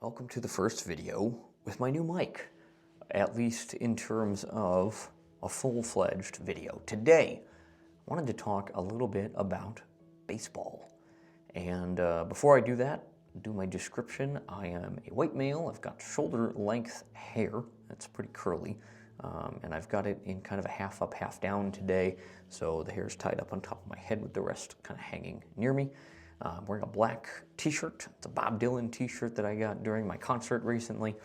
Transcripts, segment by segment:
Welcome to the first video with my new mic, at least in terms of a full-fledged video. Today, I wanted to talk a little bit about baseball. And before I do that, do my description. I am a white male. I've got shoulder-length hair. That's pretty curly. And I've got it in kind of a half up, half down today. So the hair is tied up on top of my head with the rest kind of hanging near me. I'm wearing a black t-shirt. It's a Bob Dylan t-shirt that I got during my concert recently.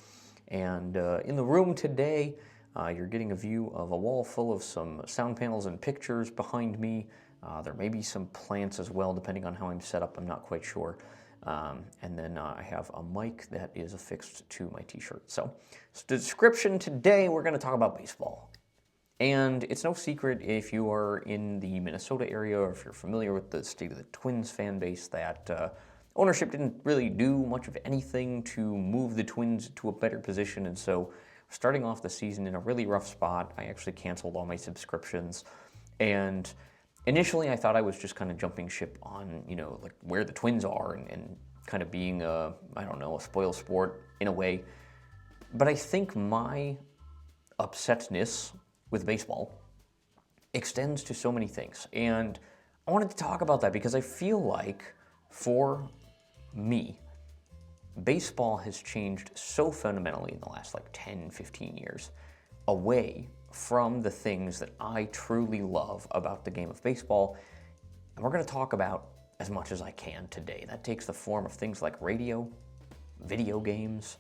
And in the room today, you're getting a view of a wall full of some sound panels and pictures behind me. There may be some plants as well, depending on how I'm set up. I'm not quite sure. And then I have a mic that is affixed to my t-shirt. So the description today, we're going to talk about baseball. And it's no secret if you are in the Minnesota area or if you're familiar with the State of the Twins fan base that ownership didn't really do much of anything to move the Twins to a better position. And so starting off the season in a really rough spot, I actually canceled all my subscriptions. And initially I thought I was just kind of jumping ship on, like where the Twins are and kind of being a spoil sport in a way. But I think my upsetness with baseball extends to so many things. And I wanted to talk about that because I feel like, for me, baseball has changed so fundamentally in the last 10, 15 years away from the things that I truly love about the game of baseball. And we're going to talk about as much as I can today. That takes the form of things like radio, video games,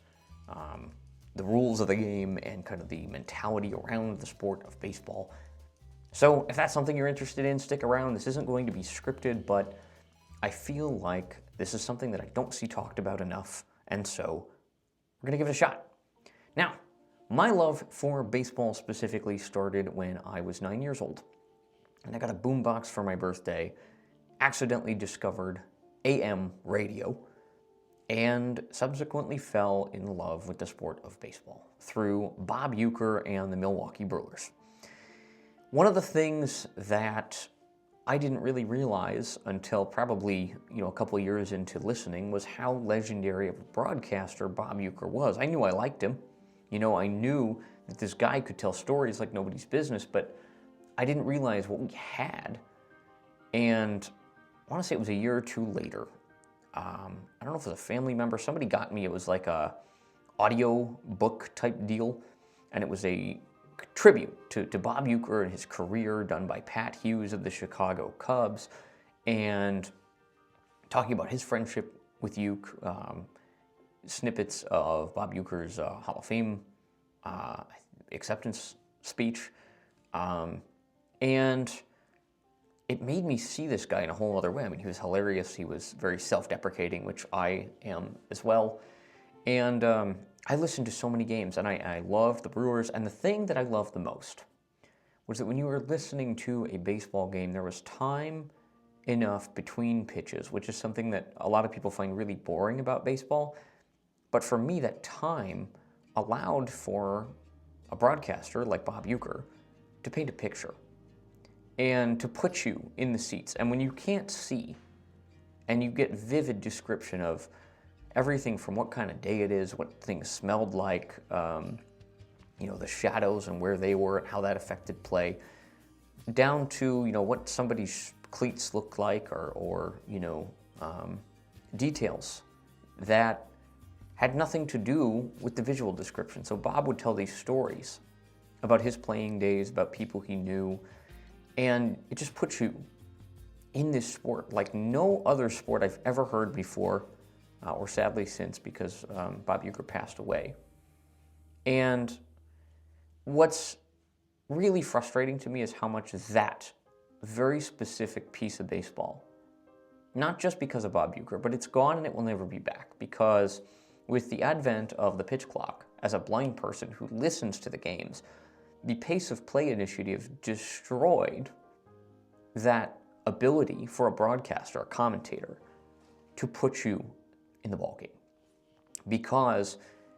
the rules of the game, and kind of the mentality around the sport of baseball. So if that's something you're interested in, stick around. This isn't going to be scripted, but I feel like this is something that I don't see talked about enough, and so we're going to give it a shot. Now, my love for baseball specifically started when I was 9 years old, and I got a boombox for my birthday, accidentally discovered AM radio, and subsequently fell in love with the sport of baseball through Bob Uecker and the Milwaukee Brewers. One of the things that I didn't really realize until probably a couple of years into listening was how legendary of a broadcaster Bob Uecker was. I knew I liked him. I knew that this guy could tell stories like nobody's business, but I didn't realize what we had. And I want to say it was a year or two later. I don't know if it was a family member. Somebody got me. It was like a audio book type deal, and it was a tribute to Bob Uecker and his career done by Pat Hughes of the Chicago Cubs, and talking about his friendship with Uecker, snippets of Bob Uecker's Hall of Fame acceptance speech, and it made me see this guy in a whole other way. I mean, he was hilarious. He was very self-deprecating, which I am as well. And I listened to so many games, and I loved the Brewers. And the thing that I loved the most was that when you were listening to a baseball game, there was time enough between pitches, which is something that a lot of people find really boring about baseball. But for me, that time allowed for a broadcaster like Bob Uecker to paint a picture and to put you in the seats. And when you can't see, and you get vivid description of everything from what kind of day it is, what things smelled like, the shadows and where they were and how that affected play, down to, what somebody's cleats looked like or details that had nothing to do with the visual description. So Bob would tell these stories about his playing days, about people he knew, and it just puts you in this sport like no other sport I've ever heard before, or sadly since, because Bob Uecker passed away. And what's really frustrating to me is how much that very specific piece of baseball, not just because of Bob Uecker, but it's gone and it will never be back, because with the advent of the pitch clock, as a blind person who listens to the games, the pace of play initiative destroyed that ability for a broadcaster, a commentator, to put you in the ballgame. Because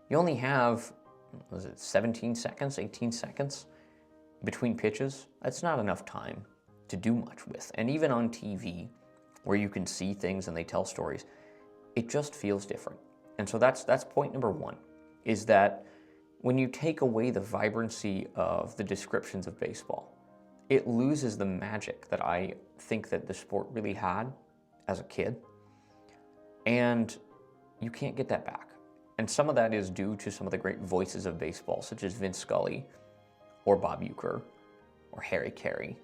you only have, 17 seconds, 18 seconds between pitches? That's not enough time to do much with. And even on TV, where you can see things and they tell stories, it just feels different. And so that's point number one, is that when you take away the vibrancy of the descriptions of baseball, it loses the magic that I think that the sport really had as a kid. And you can't get that back. And some of that is due to some of the great voices of baseball, such as Vince Scully or Bob Uecker or Harry Carey,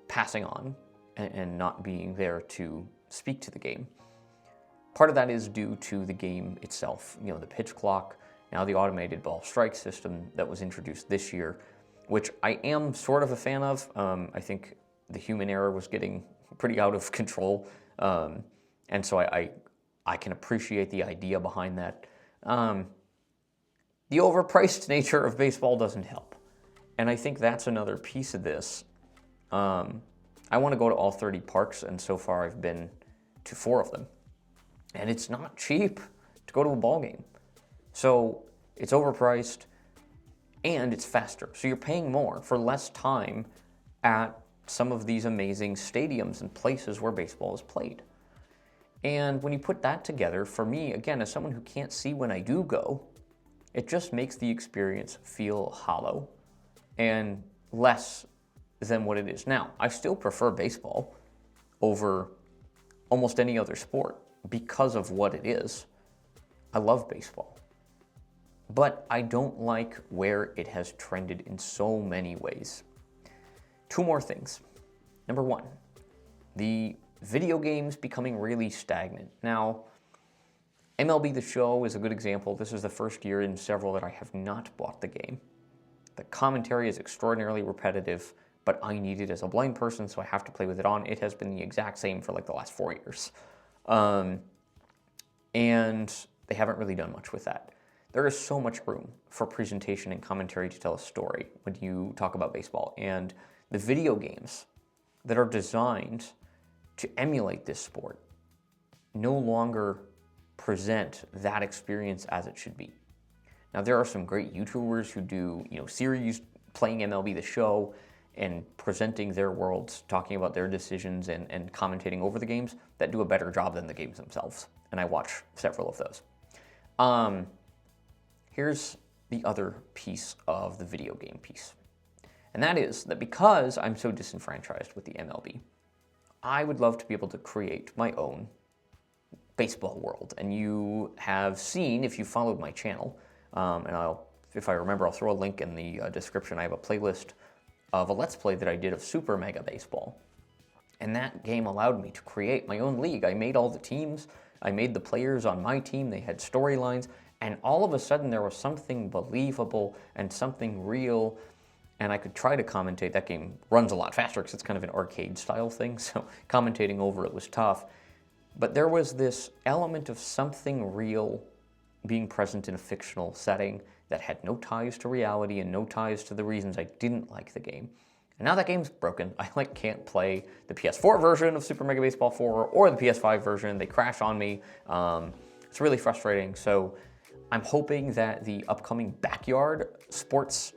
passing on and not being there to speak to the game. Part of that is due to the game itself, the pitch clock, now the automated ball strike system that was introduced this year, which I am sort of a fan of. I think the human error was getting pretty out of control, and so I can appreciate the idea behind that. The overpriced nature of baseball doesn't help, and I think that's another piece of this. I want to go to all 30 parks, and so far I've been to 4 of them. And it's not cheap to go to a ball game. So it's overpriced and it's faster. So you're paying more for less time at some of these amazing stadiums and places where baseball is played. And when you put that together, for me, again, as someone who can't see when I do go, it just makes the experience feel hollow and less than what it is now. I still prefer baseball over almost any other sport because of what it is. I love baseball. But I don't like where it has trended in so many ways. 2 more things. Number 1, the video games becoming really stagnant. Now, MLB The Show is a good example. This is the first year in several that I have not bought the game. The commentary is extraordinarily repetitive, but I need it as a blind person, so I have to play with it on. It has been the exact same for like the last 4 years. And they haven't really done much with that. There is so much room for presentation and commentary to tell a story when you talk about baseball. And the video games that are designed to emulate this sport no longer present that experience as it should be. Now, there are some great YouTubers who do, series playing MLB The Show and presenting their worlds, talking about their decisions and commentating over the games that do a better job than the games themselves. And I watch several of those. Here's the other piece of the video game piece. And that is that because I'm so disenfranchised with the MLB, I would love to be able to create my own baseball world. And you have seen, if you followed my channel, and if I remember, I'll throw a link in the description. I have a playlist of a Let's Play that I did of Super Mega Baseball. And that game allowed me to create my own league. I made all the teams. I made the players on my team. They had storylines. And all of a sudden, there was something believable and something real. And I could try to commentate. That game runs a lot faster because it's kind of an arcade-style thing. So commentating over it was tough. But there was this element of something real being present in a fictional setting that had no ties to reality and no ties to the reasons I didn't like the game. And now that game's broken. I can't play the PS4 version of Super Mega Baseball 4 or the PS5 version. They crash on me. It's really frustrating. So I'm hoping that the upcoming Backyard Sports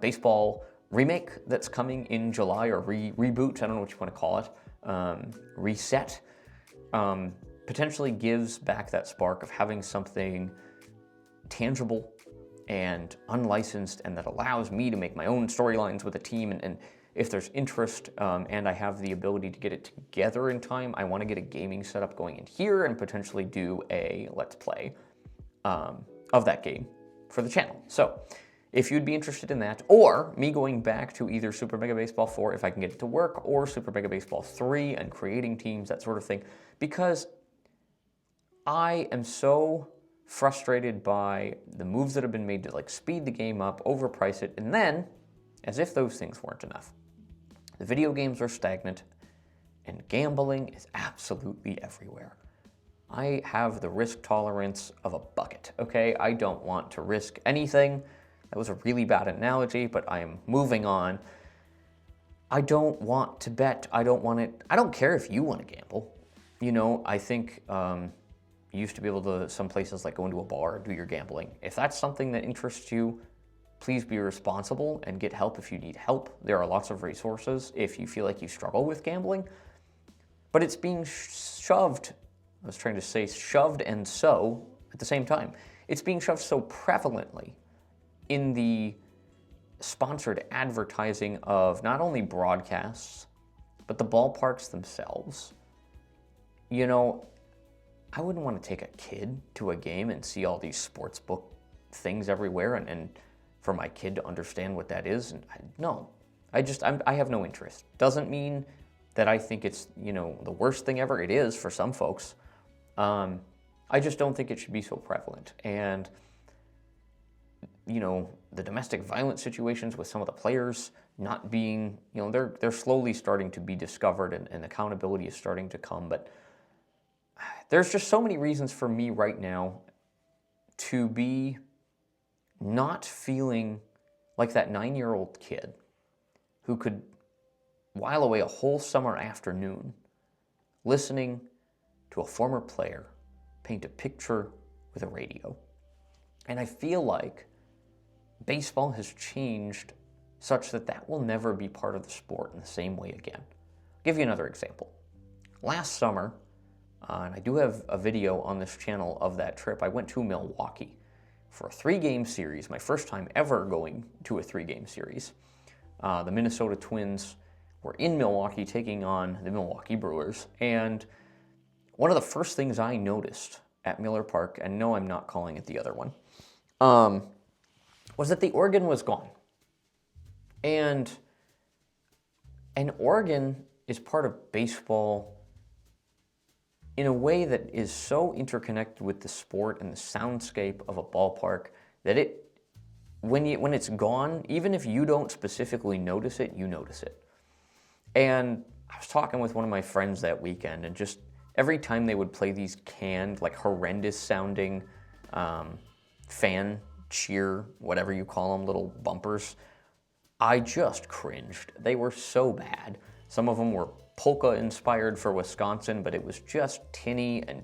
baseball remake that's coming in July, or reboot, I don't know what you want to call it, reset, potentially gives back that spark of having something tangible and unlicensed, and that allows me to make my own storylines with a team. And if there's interest and I have the ability to get it together in time, I want to get a gaming setup going in here and potentially do a Let's Play of that game for the channel. So if you'd be interested in that, or me going back to either Super Mega Baseball 4 if I can get it to work, or Super Mega Baseball 3 and creating teams, that sort of thing, because I am so frustrated by the moves that have been made to speed the game up, overprice it, and then, as if those things weren't enough, the video games are stagnant and gambling is absolutely everywhere. I have the risk tolerance of a bucket, okay? I don't want to risk anything. That was a really bad analogy, but I am moving on. I don't want to bet. I don't care if you want to gamble. I think you used to be able to, some places like go into a bar, do your gambling. If that's something that interests you, please be responsible and get help if you need help. There are lots of resources if you feel like you struggle with gambling. But it's being shoved, I was trying to say shoved and so, at the same time. It's being shoved so prevalently in the sponsored advertising of not only broadcasts, but the ballparks themselves. You know, I wouldn't want to take a kid to a game and see all these sports book things everywhere and for my kid to understand what that is. And no, I have no interest. Doesn't mean that I think it's, you know, the worst thing ever. It is for some folks. I just don't think it should be so prevalent. And, you know, the domestic violence situations with some of the players not being, you know, they're slowly starting to be discovered and accountability is starting to come. But there's just so many reasons for me right now to be not feeling like that 9-year-old kid who could while away a whole summer afternoon listening to a former player paint a picture with a radio. And I feel like baseball has changed such that that will never be part of the sport in the same way again. I'll give you another example. Last summer, and I do have a video on this channel of that trip, I went to Milwaukee for a 3-game series, my first time ever going to a 3-game series. The Minnesota Twins were in Milwaukee taking on the Milwaukee Brewers, and one of the first things I noticed at Miller Park, and no, I'm not calling it the other one, was that the organ was gone. And an organ is part of baseball in a way that is so interconnected with the sport and the soundscape of a ballpark that when it's gone, even if you don't specifically notice it, you notice it. And I was talking with one of my friends that weekend, and just every time they would play these canned, like horrendous sounding fan cheer, whatever you call them, little bumpers, I just cringed. They were so bad. Some of them were polka inspired for Wisconsin, but it was just tinny and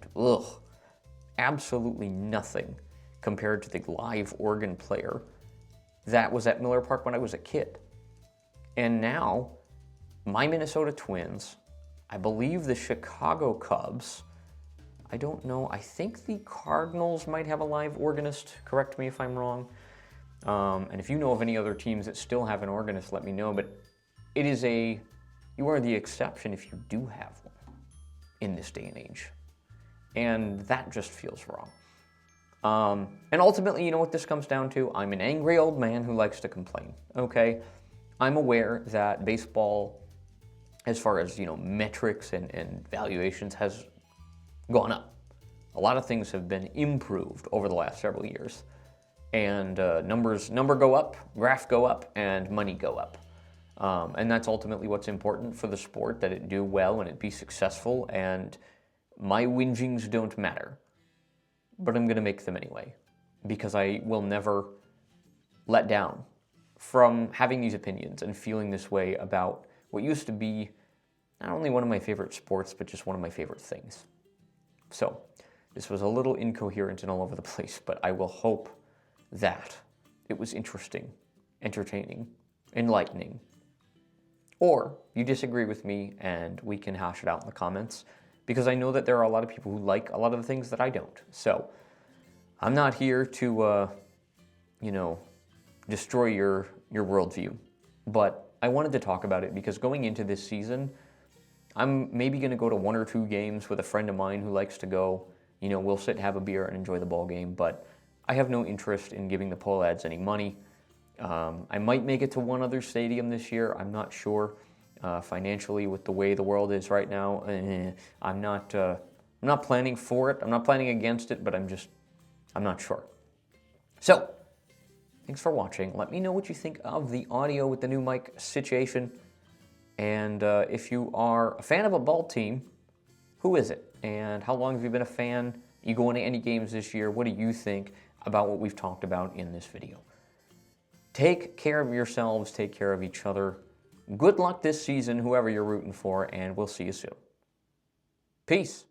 absolutely nothing compared to the live organ player that was at Miller Park when I was a kid. And now, my Minnesota Twins, I believe the Chicago Cubs, I don't know, I think the Cardinals might have a live organist, correct me if I'm wrong. And if you know of any other teams that still have an organist, let me know, but you are the exception if you do have one in this day and age. And that just feels wrong. And ultimately, you know what this comes down to? I'm an angry old man who likes to complain, okay? I'm aware that baseball, as far as, you know, metrics and valuations, has gone up. A lot of things have been improved over the last several years. And number go up, graph go up, and money go up. And that's ultimately what's important for the sport, that it do well and it be successful, and my whingings don't matter. But I'm going to make them anyway, because I will never let down from having these opinions and feeling this way about what used to be not only one of my favorite sports, but just one of my favorite things. So this was a little incoherent and all over the place, but I will hope that it was interesting, entertaining, enlightening. Or you disagree with me and we can hash it out in the comments, because I know that there are a lot of people who like a lot of the things that I don't. So I'm not here to, destroy your worldview. But I wanted to talk about it because going into this season, I'm maybe going to go to 1 or 2 games with a friend of mine who likes to go. You know, we'll sit and have a beer and enjoy the ball game, but I have no interest in giving the Pohlads any money. I might make it to one other stadium this year. I'm not sure. Financially, with the way the world is right now, I'm not planning for it. I'm not planning against it, but I'm not sure. So, thanks for watching. Let me know what you think of the audio with the new mic situation. And if you are a fan of a ball team, who is it? And how long have you been a fan? You going to any games this year? What do you think about what we've talked about in this video? Take care of yourselves. Take care of each other. Good luck this season, whoever you're rooting for, and we'll see you soon. Peace.